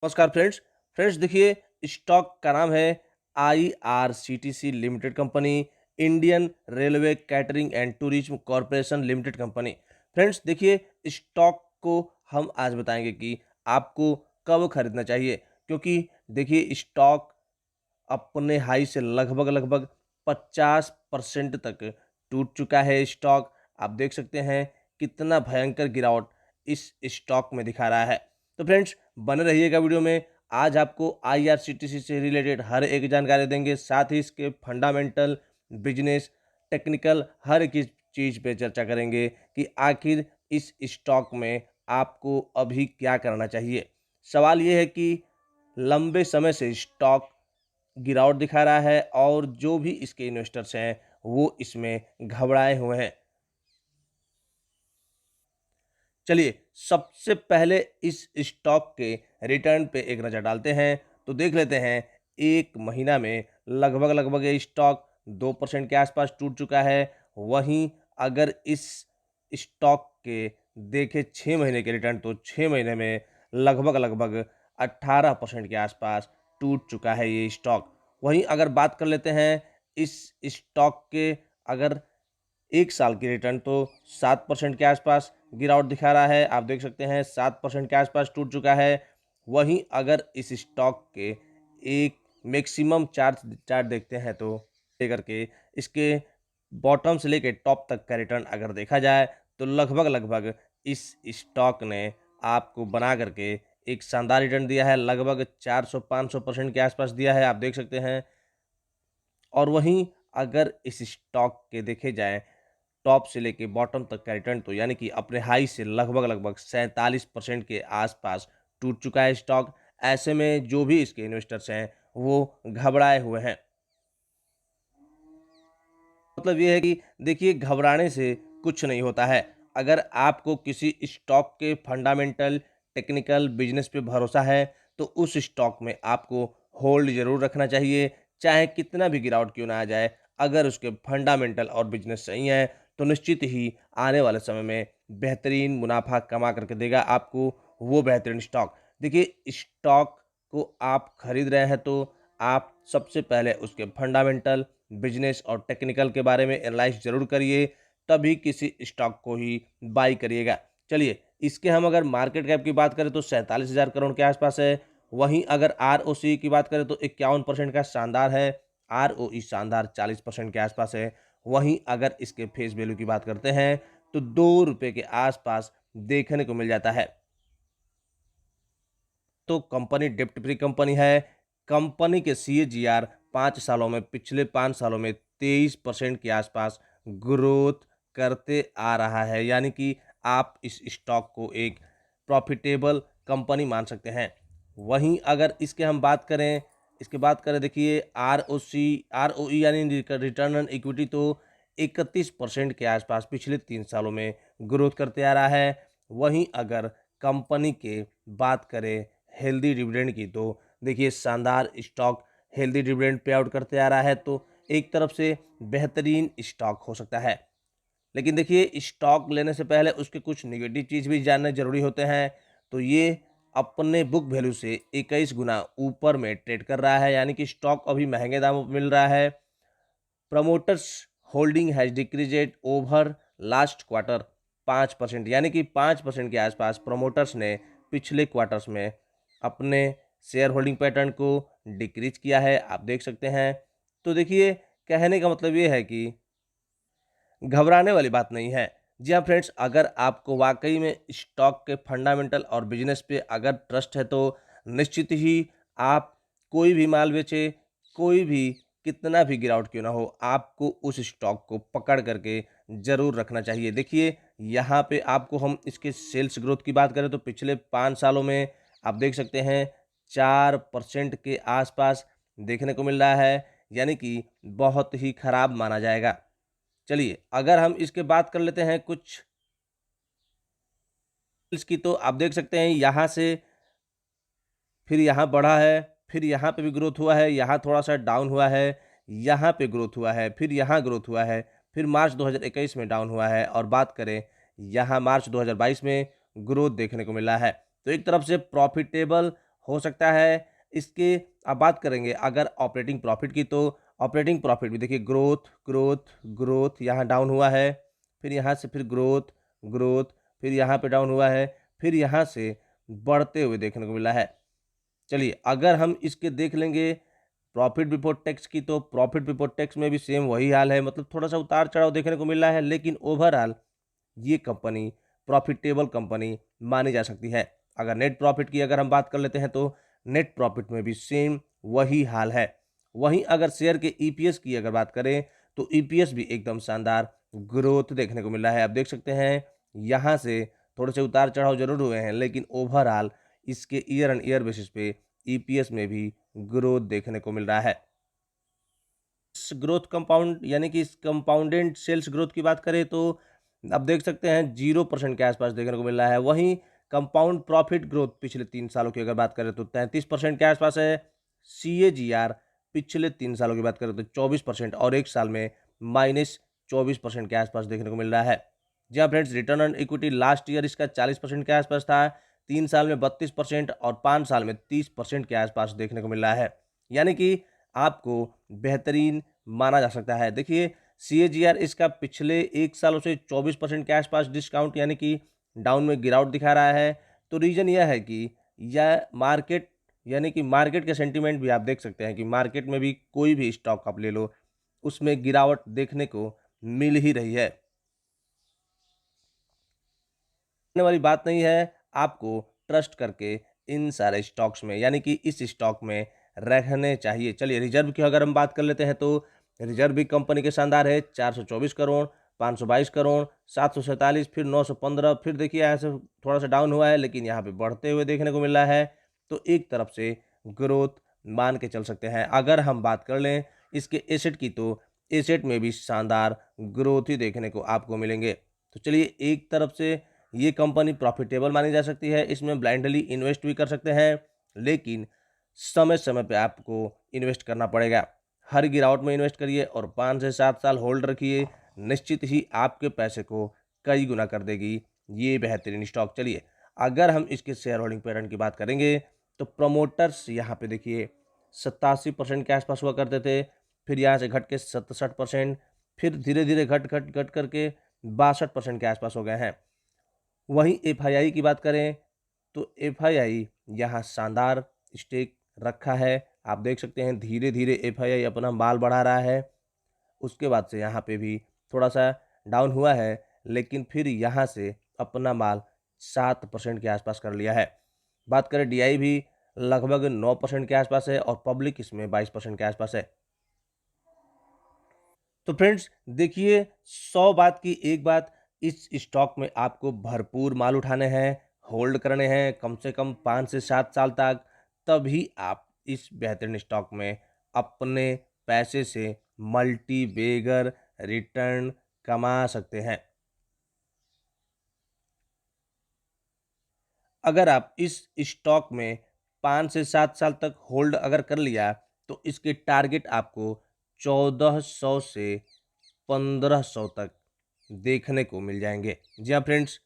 नमस्कार फ्रेंड्स। देखिए, स्टॉक का नाम है IRCTC limited company, Indian railway catering and tourism corporation limited company. Friends देखिए, स्टॉक को हम आज बताएंगे कि आपको कब खरीदना चाहिए, क्योंकि देखिए स्टॉक अपने हाई से लगभग 50% तक टूट चुका है। स्टॉक आप देख सकते हैं कितना भयंकर गिरावट इस स्टॉक में दिखा रहा है। तो फ्रेंड्स बने रहिएगा वीडियो में। आज आपको आईआरसीटीसी से रिलेटेड हर एक जानकारी देंगे, साथ ही इसके फंडामेंटल, बिजनेस, टेक्निकल हर एक चीज़ पे चर्चा करेंगे कि आखिर इस स्टॉक में आपको अभी क्या करना चाहिए। सवाल ये है कि लंबे समय से स्टॉक गिरावट दिखा रहा है और जो भी इसके इन्वेस्टर्स हैं वो इसमें घबराए हुए हैं। चलिए सबसे पहले इस स्टॉक के रिटर्न पे एक नज़र डालते हैं, तो देख लेते हैं एक महीना में लगभग ये स्टॉक 2% के आसपास टूट चुका है। वहीं अगर इस स्टॉक के देखें 6 महीने के रिटर्न, तो 6 महीने में लगभग 18% के आसपास टूट चुका है ये स्टॉक। वहीं अगर बात कर लेते हैं इस स्टॉक के, अगर 1 साल की रिटर्न, तो 7% के आसपास गिरावट दिखा रहा है। आप देख सकते हैं 7% के आसपास टूट चुका है। वहीं अगर इस स्टॉक के एक मैक्सिमम चार्ट चार्ट देखते हैं, तो लेकर के इसके बॉटम से लेके टॉप तक का रिटर्न अगर देखा जाए, तो लगभग इस स्टॉक ने आपको बना करके एक शानदार रिटर्न दिया है। लगभग 400-500% के आसपास दिया है, आप देख सकते हैं। और वहीं अगर इस स्टॉक के देखे जाए टॉप से लेके बॉटम तक का रिटर्न, तो यानी कि अपने हाई से लगभग 47% के आसपास टूट चुका है स्टॉक। ऐसे में जो भी इसके इन्वेस्टर्स हैं वो घबराए हुए हैं। मतलब ये है कि देखिए घबराने से कुछ नहीं होता है। अगर आपको किसी स्टॉक के फंडामेंटल, टेक्निकल, बिजनेस पे भरोसा है, तो उस स्टॉक में आपको होल्ड ज़रूर रखना चाहिए, चाहे कितना भी गिरावट क्यों ना आ जाए। अगर उसके फंडामेंटल और बिजनेस सही हैं, तो निश्चित ही आने वाले समय में बेहतरीन मुनाफा कमा करके देगा आपको वो बेहतरीन स्टॉक। देखिए स्टॉक को आप खरीद रहे हैं, तो आप सबसे पहले उसके फंडामेंटल, बिजनेस और टेक्निकल के बारे में एनालाइज जरूर करिए, तभी किसी स्टॉक को ही बाई करिएगा। चलिए इसके हम अगर मार्केट कैप की बात करें, तो 47,000 करोड़ के आसपास है। वहीं अगर आरओसी की बात करें, तो 51% का शानदार है। आरओई शानदार 40% के आसपास है। वहीं अगर इसके फेस वैल्यू की बात करते हैं, तो 2 रुपये के आसपास देखने को मिल जाता है। तो कंपनी डेप्ट फ्री कंपनी है। कंपनी के सीएजीआर 5 सालों में, पिछले 5 सालों में 23% के आसपास ग्रोथ करते आ रहा है, यानी कि आप इस स्टॉक को एक प्रॉफिटेबल कंपनी मान सकते हैं। वहीं अगर इसके हम बात करें, देखिए आरओई यानी रिटर्न ऑन इक्विटी, तो 31% के आसपास पिछले 3 सालों में ग्रोथ करते आ रहा है। वहीं अगर कंपनी के बात करें हेल्दी डिविडेंड की, तो देखिए शानदार stock healthy dividend pay out करते आ रहा है, तो एक तरफ से बेहतरीन स्टॉक हो सकता है। लेकिन देखिए स्टॉक लेने से पहले उसके कुछ नेगेटिव चीज़ भी जानने ज़रूरी होते हैं। तो ये अपने बुक वैल्यू से 21 गुना ऊपर में ट्रेड कर रहा है, यानी कि स्टॉक अभी महंगे दामों पर मिल रहा है। Promoters holding has decreased over last quarter 5%, यानी कि 5% के आसपास प्रमोटर्स ने पिछले क्वार्टर्स में अपने शेयर होल्डिंग पैटर्न को डिक्रीज किया है, आप देख सकते हैं। तो देखिए कहने का मतलब ये है कि घबराने वाली बात नहीं है। जी हाँ फ्रेंड्स, अगर आपको वाकई में स्टॉक के फंडामेंटल और बिजनेस पे अगर ट्रस्ट है, तो निश्चित ही आप कोई भी माल बेचे, कोई भी कितना भी गिरावट क्यों ना हो, आपको उस स्टॉक को पकड़ करके ज़रूर रखना चाहिए। देखिए यहाँ पे आपको हम इसके सेल्स ग्रोथ की बात करें, तो पिछले 5 सालों में आप देख सकते हैं 4% के आसपास देखने को मिल रहा है, यानी कि बहुत ही खराब माना जाएगा। चलिए अगर हम इसके बात कर लेते हैं कुछ इसकी, तो आप देख सकते हैं यहाँ से फिर यहाँ बढ़ा है, फिर यहाँ पे भी ग्रोथ हुआ है, यहाँ थोड़ा-सा डाउन हुआ है, यहाँ पे ग्रोथ हुआ है, फिर यहाँ ग्रोथ हुआ है, फिर मार्च 2021 में डाउन हुआ है, और बात करें यहाँ मार्च 2022 में ग्रोथ देखने को मिला है। तो एक तरफ से प्रॉफिटेबल हो सकता है। इसके अब बात करेंगे अगर ऑपरेटिंग प्रॉफिट की, तो ऑपरेटिंग प्रॉफिट भी देखिए ग्रोथ ग्रोथ ग्रोथ, यहाँ डाउन हुआ है, फिर यहाँ से फिर ग्रोथ ग्रोथ, फिर यहाँ पे डाउन हुआ है, फिर यहाँ से बढ़ते हुए देखने को मिला है। चलिए अगर हम इसके देख लेंगे प्रॉफिट बिफोर टैक्स की, तो प्रॉफिट बिफोर टैक्स में भी सेम वही हाल है, मतलब थोड़ा सा उतार चढ़ाव देखने को मिल रहा है, लेकिन ओवरऑल ये कंपनी प्रॉफिटेबल कंपनी मानी जा सकती है। अगर नेट प्रॉफिट की अगर हम बात कर लेते हैं, तो नेट प्रॉफिट में भी सेम वही हाल है। वहीं अगर शेयर के ईपीएस की अगर बात करें, तो ईपीएस भी एकदम शानदार ग्रोथ देखने को मिल रहा है। आप देख सकते हैं यहाँ से थोड़े से उतार चढ़ाव जरूर हुए हैं, लेकिन ओवरऑल इसके ईयर एंड ईयर बेसिस पे ईपीएस में भी ग्रोथ देखने को मिल रहा है। इस ग्रोथ कंपाउंड यानी कि इस कंपाउंडेड सेल्स ग्रोथ की बात करें, तो आप देख सकते हैं 0% के आसपास देखने को मिल रहा है। वहीं कंपाउंड प्रॉफिट ग्रोथ पिछले 3 सालों की अगर बात करें, तो 33% के आसपास है। सीएजीआर पिछले 3 सालों की बात करें तो 24%, और एक साल में -24% के आसपास देखने को मिल रहा है। जी हाँ friends, return on equity last year इसका 40% के आसपास था, 3 साल में 32% और 5 साल में 30% के आसपास देखने को मिल रहा है। यानी कि आपको बेहतरीन माना जा सकता है। देखिए सीएजीआर इसका पिछले 1 सालों से 24% के आसपास डिस्काउंट यानी कि डाउन में गिरावट दिखा रहा है। तो रीज़न यह है कि यह मार्केट यानी कि मार्केट के सेंटीमेंट भी आप देख सकते हैं कि मार्केट में भी कोई भी स्टॉक आप ले लो, उसमें गिरावट देखने को मिल ही रही है। करने वाली बात नहीं है, आपको ट्रस्ट करके इन सारे स्टॉक्स में यानी कि इस स्टॉक में रहने चाहिए। चलिए रिजर्व की अगर हम बात कर लेते हैं, तो रिजर्व भी कंपनी के शानदार है, 424 करोड़, 522 करोड़, 747, फिर 915, फिर देखिए यहाँ से थोड़ा सा डाउन हुआ है, लेकिन यहाँ पे बढ़ते हुए देखने को मिल रहा है। तो एक तरफ से ग्रोथ मान के चल सकते हैं। अगर हम बात कर लें इसके एसेट की, तो एसेट में भी शानदार ग्रोथ ही देखने को आपको मिलेंगे। तो चलिए एक तरफ से ये कंपनी प्रॉफिटेबल मानी जा सकती है, इसमें ब्लाइंडली इन्वेस्ट भी कर सकते हैं, लेकिन समय समय पे आपको इन्वेस्ट करना पड़ेगा। हर गिरावट में इन्वेस्ट करिए और 5 से 7 साल होल्ड रखिए, निश्चित ही आपके पैसे को कई गुना कर देगी ये बेहतरीन स्टॉक। चलिए अगर हम इसके शेयर होल्डिंग पैटर्न की बात करेंगे, तो प्रमोटर्स यहाँ पे देखिए 87% के आसपास हुआ करते थे, फिर यहाँ से घट के 67%, फिर धीरे धीरे घट घट घट करके 62% के आसपास हो गए हैं। वहीं एफआईआई की बात करें, तो एफआईआई यहाँ शानदार स्टेक रखा है। आप देख सकते हैं धीरे धीरे एफआईआई अपना माल बढ़ा रहा है। उसके बाद से यहाँ पे भी थोड़ा सा डाउन हुआ है, लेकिन फिर यहाँ से अपना माल 7% के आसपास कर लिया है। बात करें डीआई भी लगभग 9% के आसपास है, और पब्लिक इसमें 22% के आसपास है। तो फ्रेंड्स देखिए 100 बात की एक बात, इस स्टॉक में आपको भरपूर माल उठाने हैं, होल्ड करने हैं कम से कम 5 से 7 साल तक, तभी आप इस बेहतरीन स्टॉक में अपने पैसे से मल्टी बेगर रिटर्न कमा सकते हैं। अगर आप इस स्टॉक में 5 से 7 साल तक होल्ड अगर कर लिया, तो इसके टारगेट आपको 1400 से 1500 तक देखने को मिल जाएंगे। जी हाँ फ्रेंड्स,